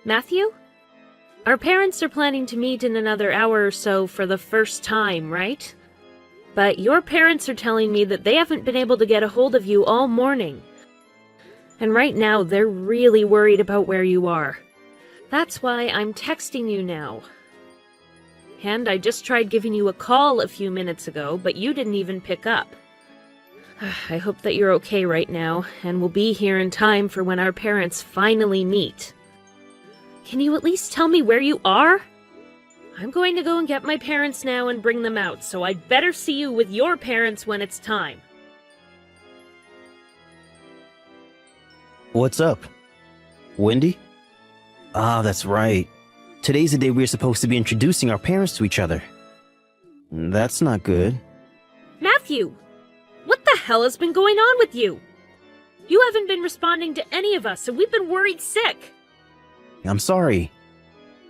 Matthew? Our parents are planning to meet in another hour or so for the first time, right? But your parents are telling me that they haven't been able to get a hold of you all morning. And right now, they're really worried about where you are. That's why I'm texting you now. And I just tried giving you a call a few minutes ago, but you didn't even pick up. I hope that you're okay right now, and will be here in time for when our parents finally meet. Can you at least tell me where you are? I'm going to go and get my parents now and bring them out, so I'd better see you with your parents when it's time. What's up? Wendy? Ah, that's right. Today's the day we're supposed to be introducing our parents to each other. That's not good. Matthew! What the hell has been going on with you? You haven't been responding to any of us, and we've been worried sick. I'm sorry.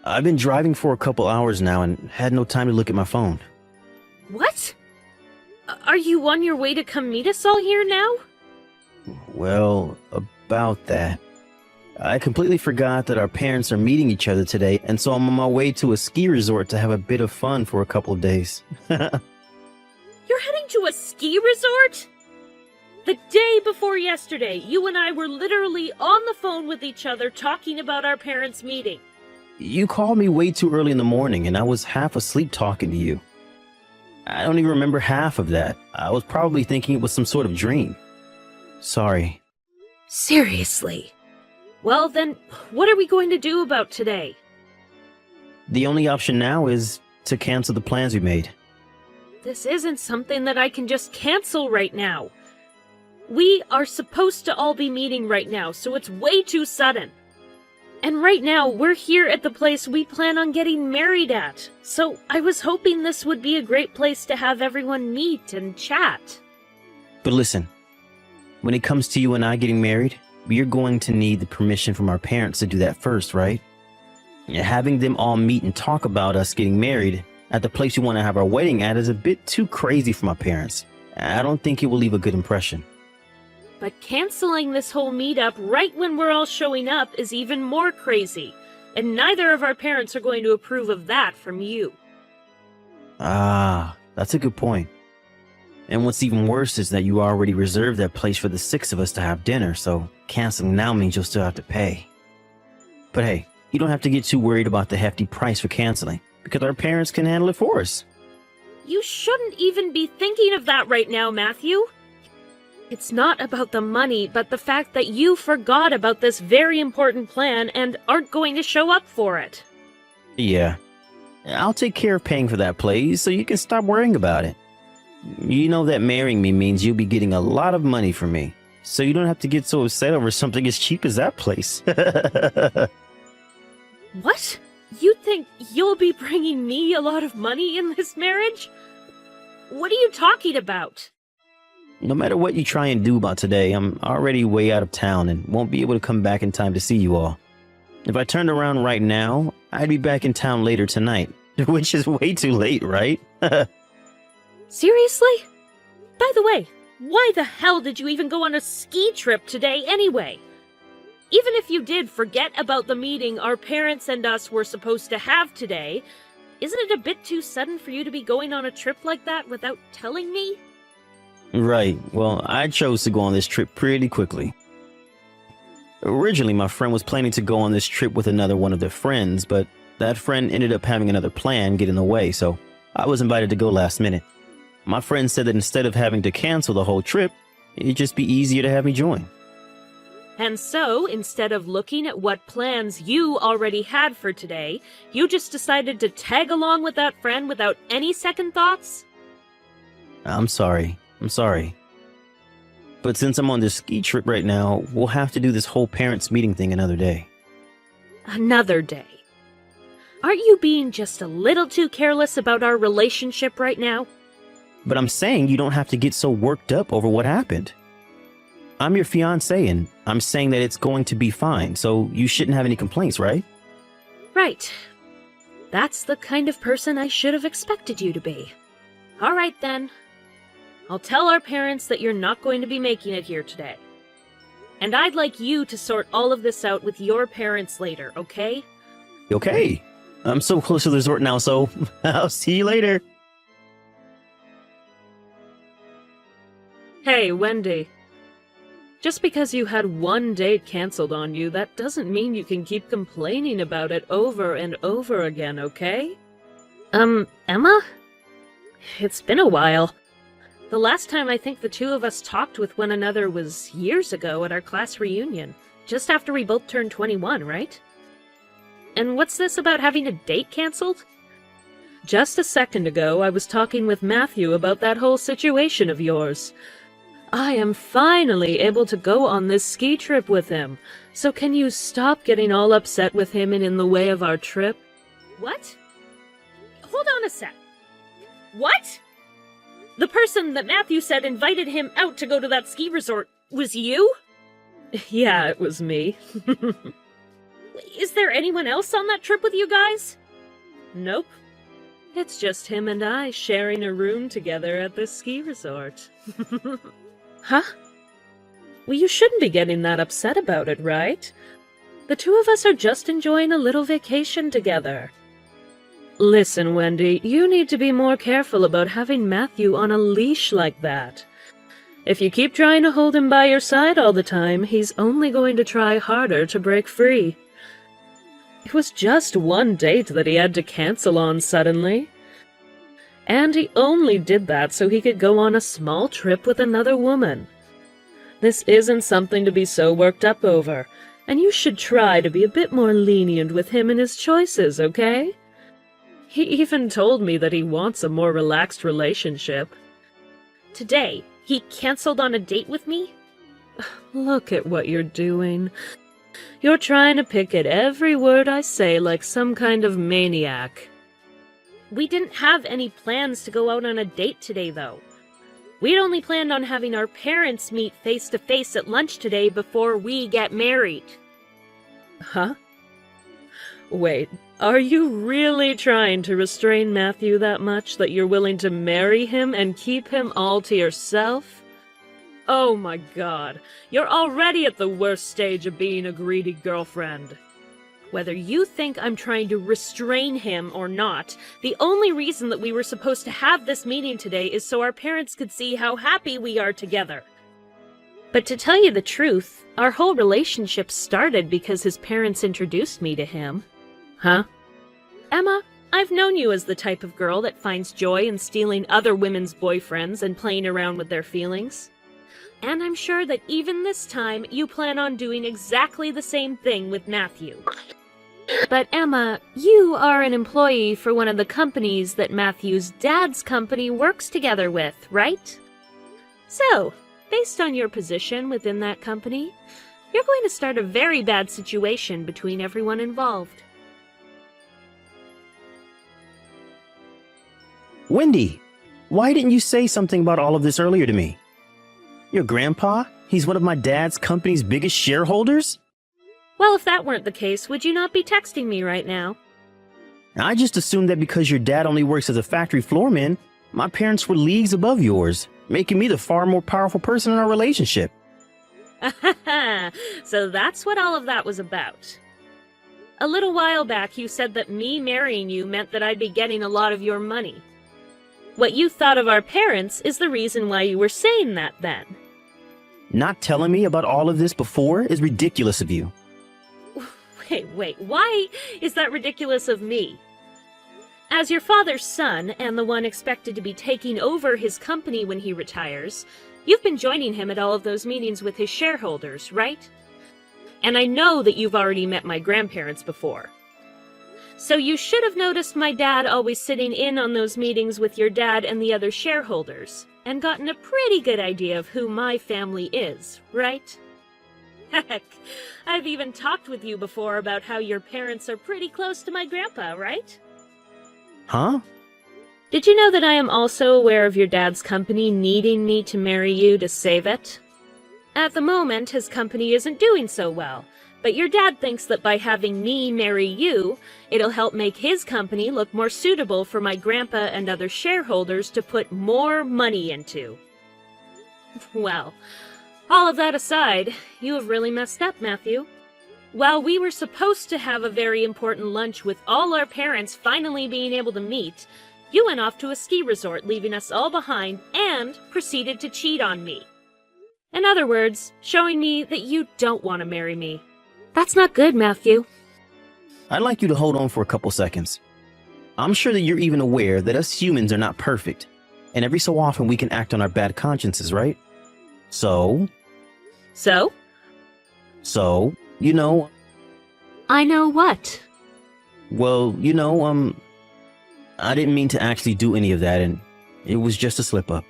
I've been driving for a couple hours now and had no time to look at my phone. What? Are you on your way to come meet us all here now? Well, about that. I completely forgot that our parents are meeting each other today, and so I'm on my way to a ski resort to have a bit of fun for a couple of days. You're heading to a ski resort? The day before yesterday, you and I were literally on the phone with each other talking about our parents' meeting. You called me way too early in the morning, and I was half asleep talking to you. I don't even remember half of that. I was probably thinking it was some sort of dream. Sorry. Seriously? Well then, what are we going to do about today? The only option now is to cancel the plans we made. This isn't something that I can just cancel right now. We are supposed to all be meeting right now, so it's way too sudden. And right now, we're here at the place we plan on getting married at, so I was hoping this would be a great place to have everyone meet and chat. But listen, when it comes to you and I getting married, we're going to need the permission from our parents to do that first, right? Having them all meet and talk about us getting married at the place we want to have our wedding at is a bit too crazy for my parents. I don't think it will leave a good impression. But canceling this whole meetup right when we're all showing up is even more crazy, and neither of our parents are going to approve of that from you. Ah, that's a good point. And what's even worse is that you already reserved that place for the 6 of us to have dinner, so canceling now means you'll still have to pay. But hey, you don't have to get too worried about the hefty price for canceling, because our parents can handle it for us. You shouldn't even be thinking of that right now, Matthew. It's not about the money, but the fact that you forgot about this very important plan and aren't going to show up for it. Yeah, I'll take care of paying for that place so you can stop worrying about it. You know that marrying me means you'll be getting a lot of money from me, so you don't have to get so upset over something as cheap as that place. What? You think you'll be bringing me a lot of money in this marriage? What are you talking about? No matter what you try and do about today, I'm already way out of town and won't be able to come back in time to see you all. If I turned around right now, I'd be back in town later tonight, which is way too late, right? Seriously? By the way, why the hell did you even go on a ski trip today anyway? Even if you did forget about the meeting our parents and us were supposed to have today, isn't it a bit too sudden for you to be going on a trip like that without telling me? Right, well, I chose to go on this trip pretty quickly. Originally, my friend was planning to go on this trip with another one of their friends, but that friend ended up having another plan get in the way, so I was invited to go last minute. My friend said that instead of having to cancel the whole trip, it'd just be easier to have me join. And so, instead of looking at what plans you already had for today, you just decided to tag along with that friend without any second thoughts? I'm sorry. But since I'm on this ski trip right now, we'll have to do this whole parents' meeting thing another day. Another day? Aren't you being just a little too careless about our relationship right now? But I'm saying you don't have to get so worked up over what happened. I'm your fiance, and I'm saying that it's going to be fine, so you shouldn't have any complaints, right? Right. That's the kind of person I should have expected you to be. All right, then. I'll tell our parents that you're not going to be making it here today. And I'd like you to sort all of this out with your parents later, okay? Okay. I'm so close to the resort now, so I'll see you later. Hey, Wendy. Just because you had one date canceled on you, that doesn't mean you can keep complaining about it over and over again, okay? Emma? It's been a while. The last time I think the two of us talked with one another was years ago at our class reunion, just after we both turned 21, right? And what's this about having a date canceled? Just a second ago, I was talking with Matthew about that whole situation of yours. I am finally able to go on this ski trip with him, so can you stop getting all upset with him and in the way of our trip? What? Hold on a sec. What? The person that Matthew said invited him out to go to that ski resort was you? Yeah, it was me. Is there anyone else on that trip with you guys? Nope. It's just him and I sharing a room together at this ski resort. Huh? Well, you shouldn't be getting that upset about it, right? The two of us are just enjoying a little vacation together. Listen, Wendy, you need to be more careful about having Matthew on a leash like that. If you keep trying to hold him by your side all the time, he's only going to try harder to break free. It was just one date that he had to cancel on suddenly. And he only did that so he could go on a small trip with another woman. This isn't something to be so worked up over, and you should try to be a bit more lenient with him and his choices, okay? He even told me that he wants a more relaxed relationship. Today, he canceled on a date with me? Look at what you're doing. You're trying to pick at every word I say like some kind of maniac. We didn't have any plans to go out on a date today, though. We'd only planned on having our parents meet face-to-face at lunch today before we get married. Huh? Wait, are you really trying to restrain Matthew that much that you're willing to marry him and keep him all to yourself? Oh my God, you're already at the worst stage of being a greedy girlfriend. Whether you think I'm trying to restrain him or not, the only reason that we were supposed to have this meeting today is so our parents could see how happy we are together. But to tell you the truth, our whole relationship started because his parents introduced me to him. Huh? Emma, I've known you as the type of girl that finds joy in stealing other women's boyfriends and playing around with their feelings. And I'm sure that even this time, you plan on doing exactly the same thing with Matthew. But Emma, you are an employee for one of the companies that Matthew's dad's company works together with, right? So, based on your position within that company, you're going to start a very bad situation between everyone involved. Wendy, why didn't you say something about all of this earlier to me? Your grandpa? He's one of my dad's company's biggest shareholders? Well, if that weren't the case, would you not be texting me right now? I just assumed that because your dad only works as a factory floorman, my parents were leagues above yours, making me the far more powerful person in our relationship. So that's what all of that was about. A little while back, you said that me marrying you meant that I'd be getting a lot of your money. What you thought of our parents is the reason why you were saying that then. Not telling me about all of this before is ridiculous of you. Wait, why is that ridiculous of me? As your father's son, and the one expected to be taking over his company when he retires, you've been joining him at all of those meetings with his shareholders, right? And I know that you've already met my grandparents before. So you should have noticed my dad always sitting in on those meetings with your dad and the other shareholders, and gotten a pretty good idea of who my family is, right? Heck, I've even talked with you before about how your parents are pretty close to my grandpa, right? Huh? Did you know that I am also aware of your dad's company needing me to marry you to save it? At the moment, his company isn't doing so well, but your dad thinks that by having me marry you, it'll help make his company look more suitable for my grandpa and other shareholders to put more money into. Well, All of that aside, you have really messed up, Matthew. While we were supposed to have a very important lunch with all our parents finally being able to meet, you went off to a ski resort, leaving us all behind, and proceeded to cheat on me. In other words, showing me that you don't want to marry me. That's not good, Matthew. I'd like you to hold on for a couple seconds. I'm sure that you're even aware that us humans are not perfect, and every so often we can act on our bad consciences, right? So, you know, I know what? well, I didn't mean to actually do any of that, and it was just a slip-up.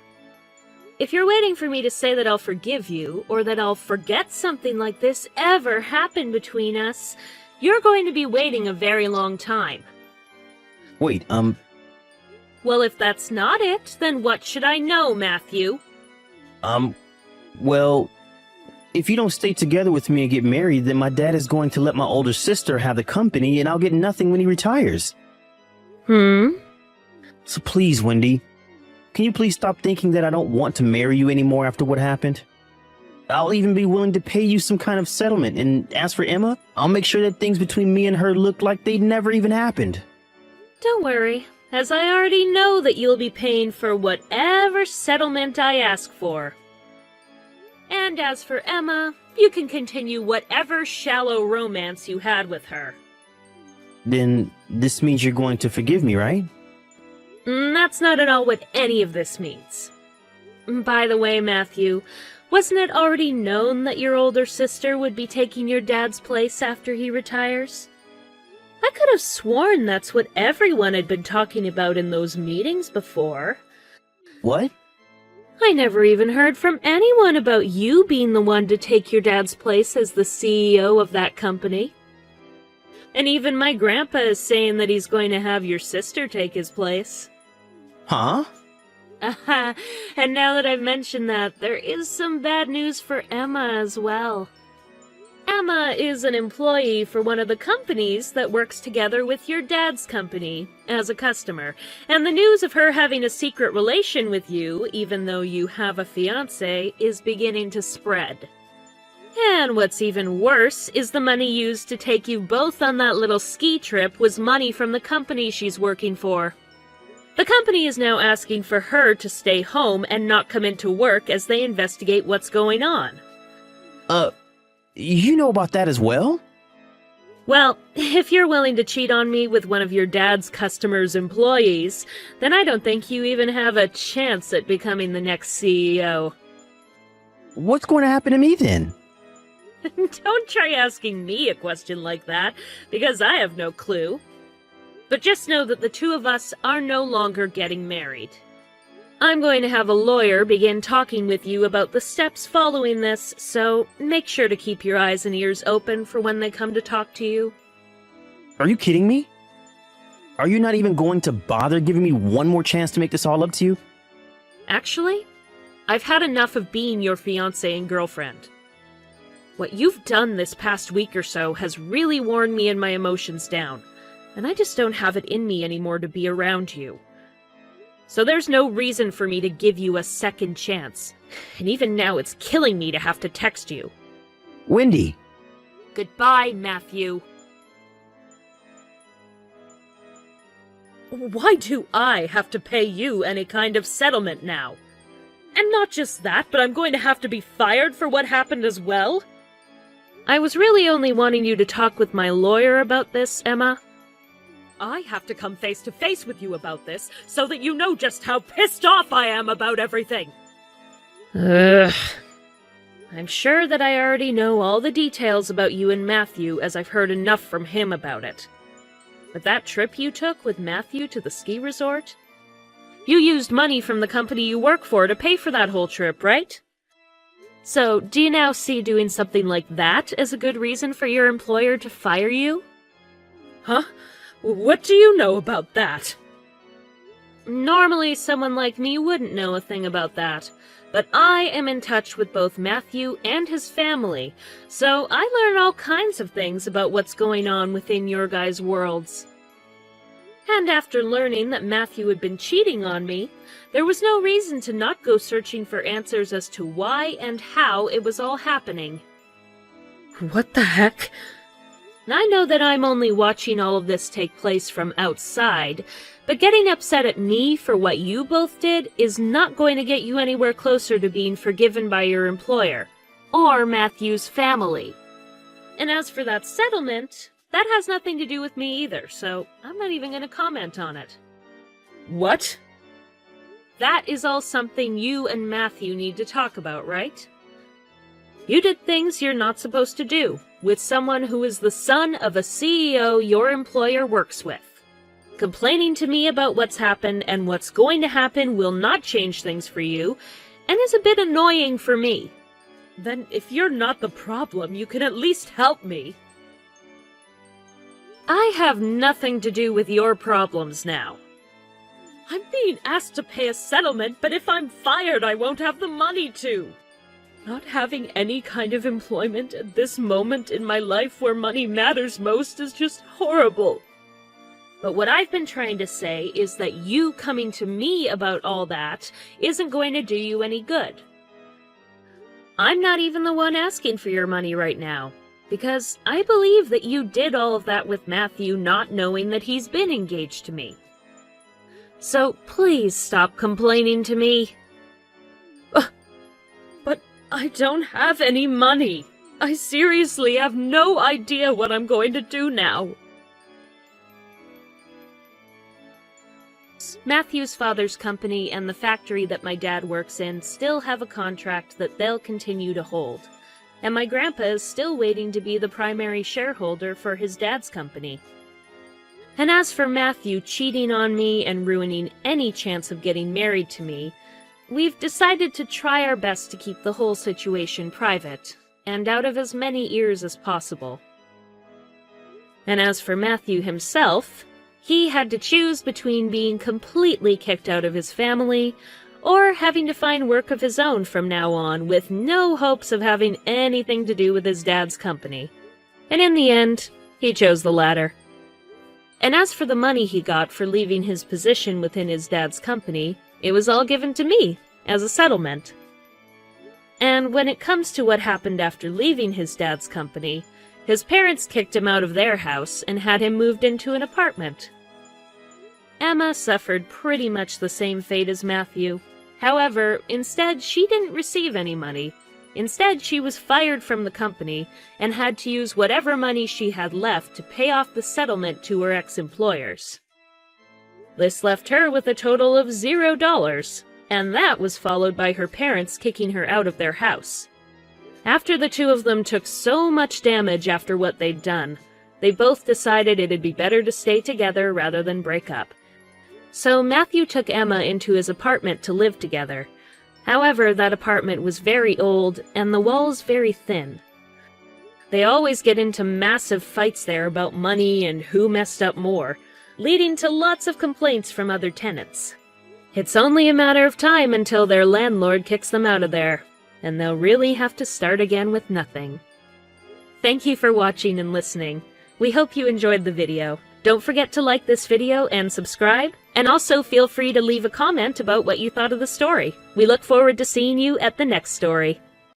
If you're waiting for me to say that I'll forgive you, or that I'll forget something like this ever happened between us, you're going to be waiting a very long time. Wait, Well, if that's not it, then what should I know, Matthew? well, if you don't stay together with me and get married, then my dad is going to let my older sister have the company, and I'll get nothing when he retires. So please, Wendy, can you please stop thinking that I don't want to marry you anymore after what happened? I'll even be willing to pay you some kind of settlement, and as for Emma, I'll make sure that things between me and her look like they never even happened. Don't worry, as I already know that you'll be paying for whatever settlement I ask for. And as for Emma, you can continue whatever shallow romance you had with her. Then this means you're going to forgive me, right? That's not at all what any of this means. By the way, Matthew, wasn't it already known that your older sister would be taking your dad's place after he retires? I could have sworn that's what everyone had been talking about in those meetings before. What? I never even heard from anyone about you being the one to take your dad's place as the CEO of that company. And even my grandpa is saying that he's going to have your sister take his place. Huh? And now that I've mentioned that, there is some bad news for Emma as well. Emma is an employee for one of the companies that works together with your dad's company as a customer, and the news of her having a secret relation with you, even though you have a fiance, is beginning to spread. And what's even worse is the money used to take you both on that little ski trip was money from the company she's working for. The company is now asking for her to stay home and not come into work as they investigate what's going on. You know about that as well? Well, if you're willing to cheat on me with one of your dad's customers' employees, then I don't think you even have a chance at becoming the next CEO. What's going to happen to me then? Don't try asking me a question like that, because I have no clue. But just know that the two of us are no longer getting married. I'm going to have a lawyer begin talking with you about the steps following this, so make sure to keep your eyes and ears open for when they come to talk to you. Are you kidding me? Are you not even going to bother giving me one more chance to make this all up to you? Actually, I've had enough of being your fiancé and girlfriend. What you've done this past week or so has really worn me and my emotions down, and I just don't have it in me anymore to be around you. So there's no reason for me to give you a second chance, and even now it's killing me to have to text you. Wendy! Goodbye, Matthew. Why do I have to pay you any kind of settlement now? And not just that, but I'm going to have to be fired for what happened as well? I was really only wanting you to talk with my lawyer about this, Emma. I have to come face to face with you about this, so that you know just how pissed off I am about everything. Ugh. I'm sure that I already know all the details about you and Matthew, as I've heard enough from him about it. But that trip you took with Matthew to the ski resort? You used money from the company you work for to pay for that whole trip, right? So, do you now see doing something like that as a good reason for your employer to fire you? Huh? What do you know about that? Normally, someone like me wouldn't know a thing about that, but I am in touch with both Matthew and his family, so I learn all kinds of things about what's going on within your guys' worlds. And after learning that Matthew had been cheating on me, there was no reason to not go searching for answers as to why and how it was all happening. What the heck? I know that I'm only watching all of this take place from outside, but getting upset at me for what you both did is not going to get you anywhere closer to being forgiven by your employer, or Matthew's family. And as for that settlement, that has nothing to do with me either, so I'm not even going to comment on it. What? That is all something you and Matthew need to talk about, right? You did things you're not supposed to do with someone who is the son of a CEO your employer works with. Complaining to me about what's happened and what's going to happen will not change things for you, and is a bit annoying for me. Then if you're not the problem, you can at least help me. I have nothing to do with your problems now. I'm being asked to pay a settlement, but if I'm fired, I won't have the money to. Not having any kind of employment at this moment in my life where money matters most is just horrible. But what I've been trying to say is that you coming to me about all that isn't going to do you any good. I'm not even the one asking for your money right now, because I believe that you did all of that with Matthew not knowing that he's been engaged to me. So please stop complaining to me. But I don't have any money. I seriously have no idea what I'm going to do now. Matthew's father's company and the factory that my dad works in still have a contract that they'll continue to hold, and my grandpa is still waiting to be the primary shareholder for his dad's company. And as for Matthew cheating on me and ruining any chance of getting married to me, we've decided to try our best to keep the whole situation private, and out of as many ears as possible. And as for Matthew himself, he had to choose between being completely kicked out of his family, or having to find work of his own from now on with no hopes of having anything to do with his dad's company. And in the end, he chose the latter. And as for the money he got for leaving his position within his dad's company, it was all given to me as a settlement. And when it comes to what happened after leaving his dad's company, his parents kicked him out of their house and had him moved into an apartment. Emma suffered pretty much the same fate as Matthew. However, instead, she didn't receive any money. Instead, she was fired from the company and had to use whatever money she had left to pay off the settlement to her ex-employers. This left her with a total of $0, and that was followed by her parents kicking her out of their house. After the two of them took so much damage after what they'd done, they both decided it'd be better to stay together rather than break up. So Matthew took Emma into his apartment to live together. However, that apartment was very old and the walls very thin. They always get into massive fights there about money and who messed up more, leading to lots of complaints from other tenants. It's only a matter of time until their landlord kicks them out of there, and they'll really have to start again with nothing. Thank you for watching and listening. We hope you enjoyed the video. Don't forget to like this video and subscribe, and also feel free to leave a comment about what you thought of the story. We look forward to seeing you at the next story.